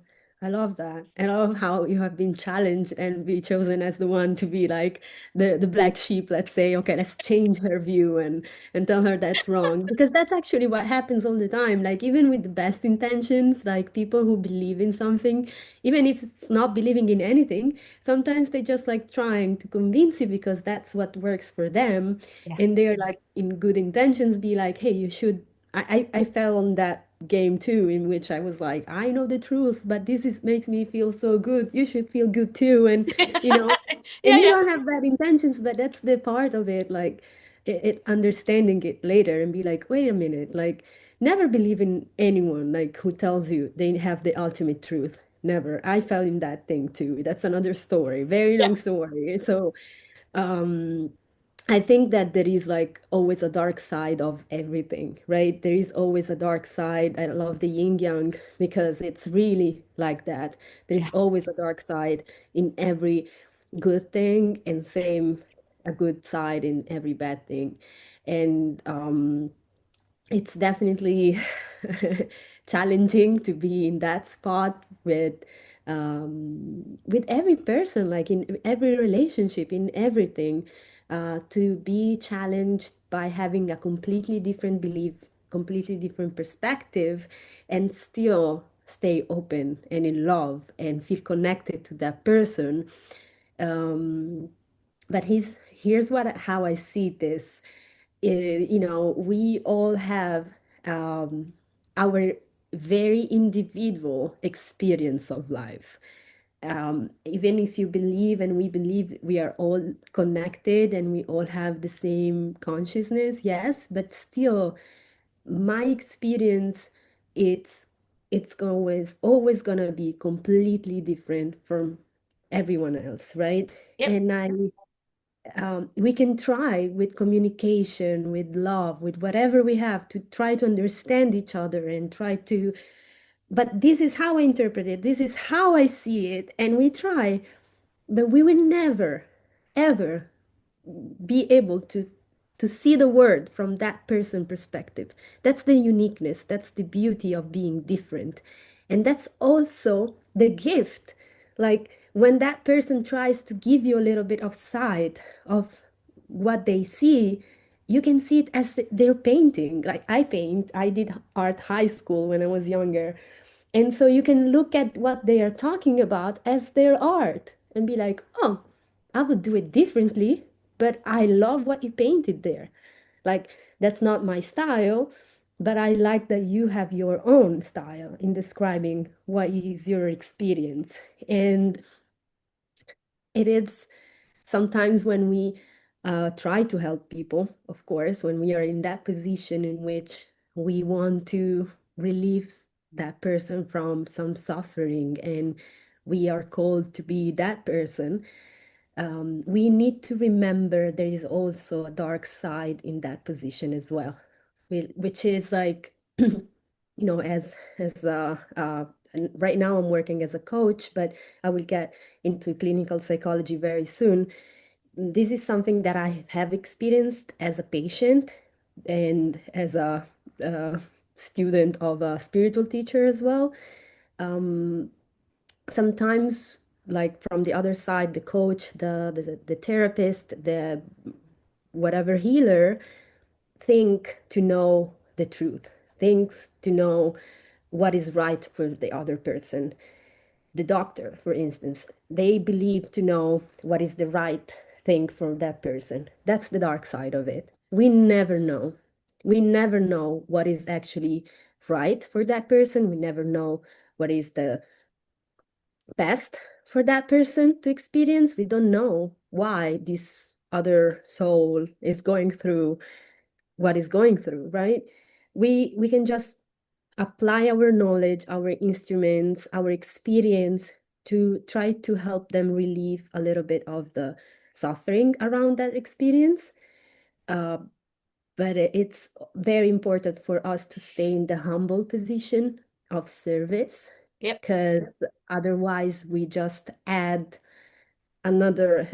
[SPEAKER 2] I love that. And I love how you have been challenged and be chosen as the one to be like the black sheep, let's say, okay, let's change her view and tell her that's wrong. Because that's actually what happens all the time. Like even with the best intentions, like people who believe in something, even if it's not believing in anything, sometimes they just like trying to convince you because that's what works for them.
[SPEAKER 1] Yeah.
[SPEAKER 2] And they're like in good intentions, be like, hey, you should I fell on that game too, in which I was like, I know the truth, but this is makes me feel so good. You should feel good too. And you know,
[SPEAKER 1] Yeah,
[SPEAKER 2] and you
[SPEAKER 1] yeah.
[SPEAKER 2] don't have bad intentions, but that's the part of it, like it understanding it later and be like, wait a minute, like never believe in anyone like who tells you they have the ultimate truth. Never. I fell in that thing too. That's another story, very
[SPEAKER 1] Yeah.
[SPEAKER 2] long story. So um I think that there is like always a dark side of everything, right? There is always a dark side. I love the yin yang because it's really like that. There's
[SPEAKER 1] Yeah.
[SPEAKER 2] always a dark side in every good thing, and same a good side in every bad thing. And it's definitely challenging to be in that spot with every person, like in every relationship, in everything, to be challenged by having a completely different belief, completely different perspective, and still stay open and in love and feel connected to that person. Um, but here's what how I see this. We all have our very individual experience of life. Even if you believe and we believe we are all connected and we all have the same consciousness, yes, but still, my experience, it's it's always gonna be completely different from everyone else, right?
[SPEAKER 1] Yep.
[SPEAKER 2] And we can try with communication, with love, with whatever we have to try to understand each other and try to, but this is how I interpret it, this is how I see it, and we try, but we will never, ever be able to see the world from that person perspective. That's the uniqueness, that's the beauty of being different, and that's also the gift. Like when that person tries to give you a little bit of sight of what they see, you can see it as they're painting. Like I paint, I did art high school when I was younger, and so you can look at what they are talking about as their art and be like, oh, I would do it differently, but I love what you painted there. Like, that's not my style, but I like that you have your own style in describing what is your experience. And it is sometimes when we try to help people, of course, when we are in that position in which we want to relieve that person from some suffering and we are called to be that person, we need to remember there is also a dark side in that position as well, which is like, and right now I'm working as a coach, but I will get into clinical psychology very soon. This is something that I have experienced as a patient and as a uh, student of a spiritual teacher as well. Sometimes, like from the other side, the coach, the therapist, the whatever healer, think to know the truth, thinks to know what is right for the other person. The doctor, for instance, they believe to know what is the right thing for that person. That's the dark side of it. We never know. We never know what is actually right for that person. We never know what is the best for that person to experience. We don't know why this other soul is going through what is going through, right? We can just apply our knowledge, our instruments, our experience to try to help them relieve a little bit of the suffering around that experience. Uh, but it's very important for us to stay in the humble position of service,
[SPEAKER 1] Yep.
[SPEAKER 2] because otherwise we just add another,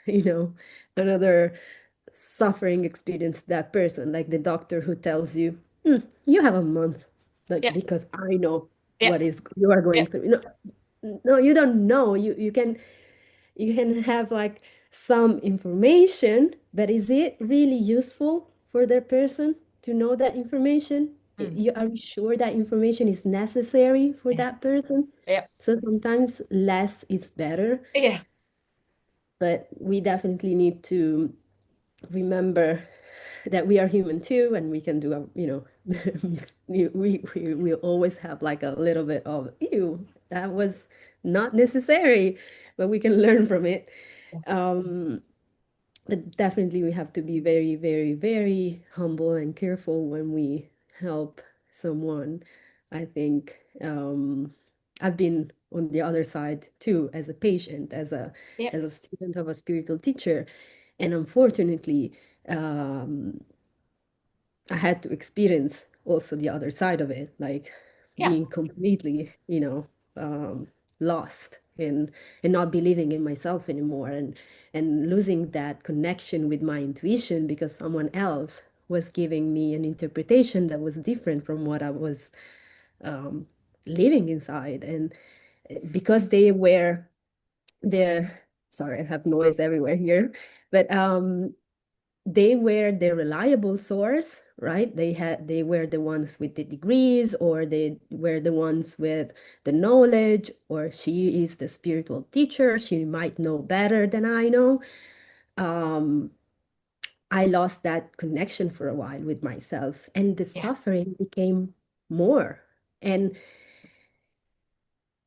[SPEAKER 2] you know, another suffering experience to that person, like the doctor who tells you, "Hmm, you have a month, like
[SPEAKER 1] Yep.
[SPEAKER 2] because I know what
[SPEAKER 1] Yep.
[SPEAKER 2] is you are going
[SPEAKER 1] Yep.
[SPEAKER 2] through." No, no, you don't know. You can have like some information, but is it really useful for the person to know that information?
[SPEAKER 1] Mm.
[SPEAKER 2] Are you sure that information is necessary for
[SPEAKER 1] Yeah.
[SPEAKER 2] that person?
[SPEAKER 1] Yep.
[SPEAKER 2] So sometimes less is better,
[SPEAKER 1] Yeah.
[SPEAKER 2] but we definitely need to remember that we are human too, and we can do we always have like a little bit of ew, that was not necessary, but we can learn from it. um but definitely we have to be very, very, very humble and careful when we help someone. I think I've been on the other side too, as a patient,
[SPEAKER 1] Yep.
[SPEAKER 2] as a student of a spiritual teacher, and unfortunately, um, I had to experience also the other side of it, like
[SPEAKER 1] Yeah.
[SPEAKER 2] being completely, lost and not believing in myself anymore, and losing that connection with my intuition because someone else was giving me an interpretation that was different from what I was um, living inside. And because they were the, sorry, I have noise everywhere here, but they were the reliable source, right? They were the ones with the degrees, or they were the ones with the knowledge, or she is the spiritual teacher, she might know better than I know. um I lost that connection for a while with myself, and the
[SPEAKER 1] Yeah.
[SPEAKER 2] suffering became more. And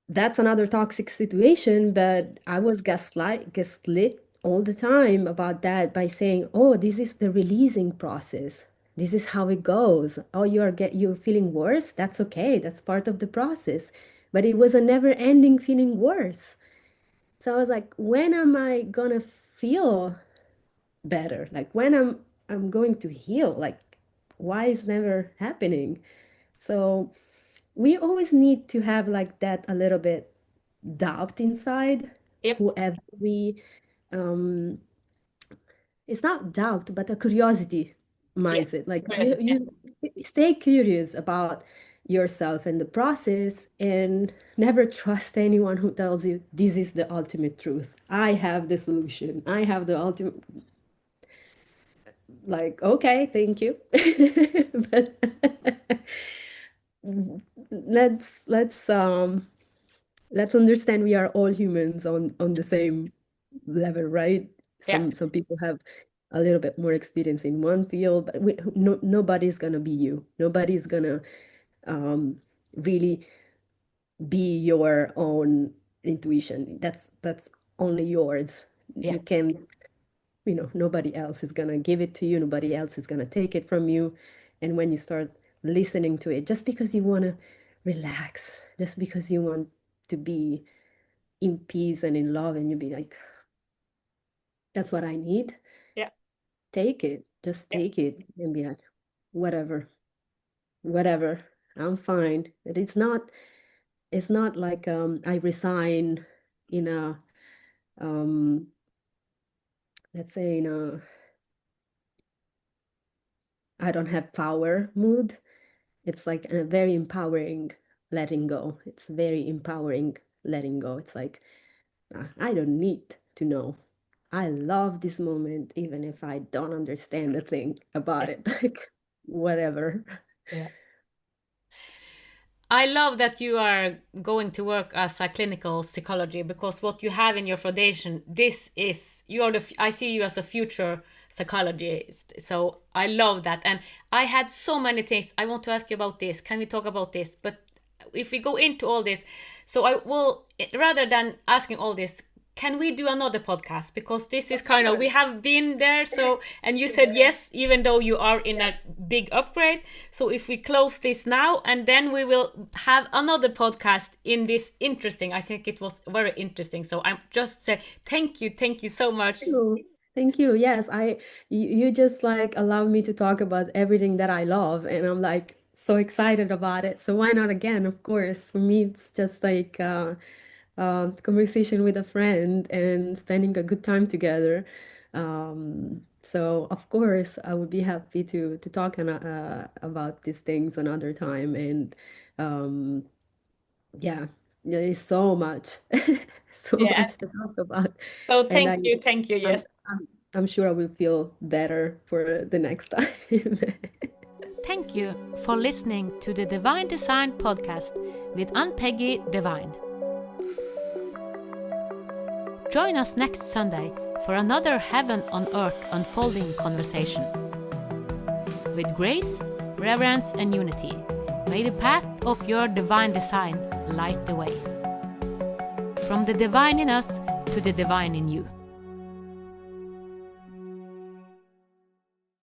[SPEAKER 2] that's another toxic situation, but I was gaslit all the time about that by saying, "Oh, this is the releasing process. This is how it goes. Oh, you're feeling worse. That's okay. That's part of the process." But it was a never-ending feeling worse. So I was like, when am I gonna feel better? Like when I'm going to heal? Like why is never happening? So we always need to have like that a little bit doubt inside
[SPEAKER 1] Yep.
[SPEAKER 2] whoever we um it's not doubt but a curiosity
[SPEAKER 1] Yeah.
[SPEAKER 2] mindset, like you
[SPEAKER 1] Curiosity. Yeah.
[SPEAKER 2] you stay curious about yourself and the process, and never trust anyone who tells you this is the ultimate truth, I have the solution, I have the ultimate. Like, okay, thank you. But let's understand we are all humans on the same level, right?
[SPEAKER 1] Yeah.
[SPEAKER 2] Some people have a little bit more experience in one field, but no, nobody's gonna be you. Nobody's gonna um, really be your own intuition. That's only yours.
[SPEAKER 1] Yeah.
[SPEAKER 2] You can, nobody else is gonna give it to you. Nobody else is gonna take it from you. And when you start listening to it, just because you wanna relax, just because you want to be in peace and in love, and you be like, that's what I need,
[SPEAKER 1] Yeah.
[SPEAKER 2] take it, just
[SPEAKER 1] Yeah.
[SPEAKER 2] take it and be like, whatever, whatever, I'm fine. But it's not like I resign in a um let's say in a I don't have power mood. It's like a very empowering letting go. It's very empowering letting go. It's like, I don't need to know. I love this moment, even if I don't understand a thing about
[SPEAKER 1] Yeah.
[SPEAKER 2] it. Like, whatever.
[SPEAKER 1] Yeah. I love that you are going to work as a clinical psychology, because what you have in your foundation, this is you are I see you as a future psychologist. So I love that, and I had so many things I want to ask you about this. Can we talk about this? But if we go into all this, so I will, rather than asking all this, can we do another podcast, because this is kind of, we have been there, so, and you said yes, even though you are in a big upgrade. So if we close this now, and then we will have another podcast in this interesting, I think it was very interesting, so I'm just say thank you so much.
[SPEAKER 2] You. Thank you. Yes, you just like allow me to talk about everything that I love, and I'm like so excited about it. So why not again? Of course, for me, it's just like conversation with a friend and spending a good time together. So of course, I would be happy to talk about these things another time. And um, yeah, there is so much, so
[SPEAKER 1] Yeah,
[SPEAKER 2] much to talk about,
[SPEAKER 1] so
[SPEAKER 2] and
[SPEAKER 1] thank you,
[SPEAKER 2] I'm,
[SPEAKER 1] yes.
[SPEAKER 2] I'm sure I will feel better for the next time.
[SPEAKER 1] Thank you for listening to the Divine Design podcast with Ann-Peggy Divine. Join us next Sunday for another heaven on earth unfolding conversation. With grace, reverence, and unity, may the path of your divine design light the way. From the divine in us to the divine in you.